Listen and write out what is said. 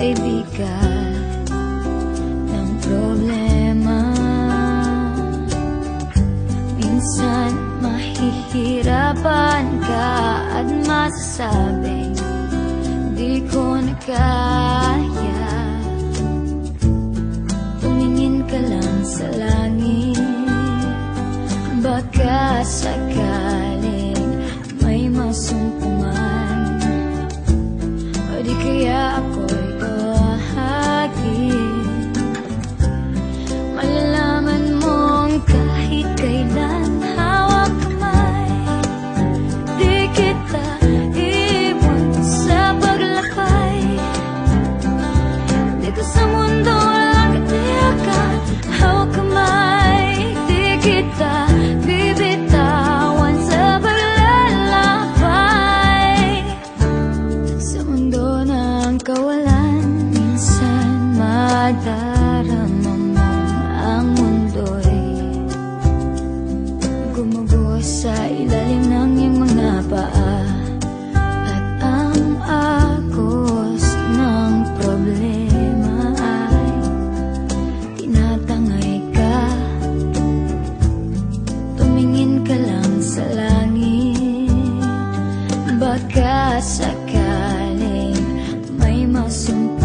kaibigan ng problema. Minsan mahihirapan ka at masasabing di ko na kaya. Tumingin ka lang sa langit, baka sakaling may masumpungan, o di kaya ako'y bahagi. Malalaman mong kahit kailan hawak kamay, di kita iwan sa paglakay. Dito sa mundo walang katiyakan, hawak kamay, di kita bibitawan sa paglalakbay. Sa mundo ng kawalan, minsan madarama mong ang mundo'y gumuguho sa ilalim ng iyong mga paa, at ang agos ng problema ay tinatangay ka. Tumingin ka lang sa langit, baka sakaling may masumpungan,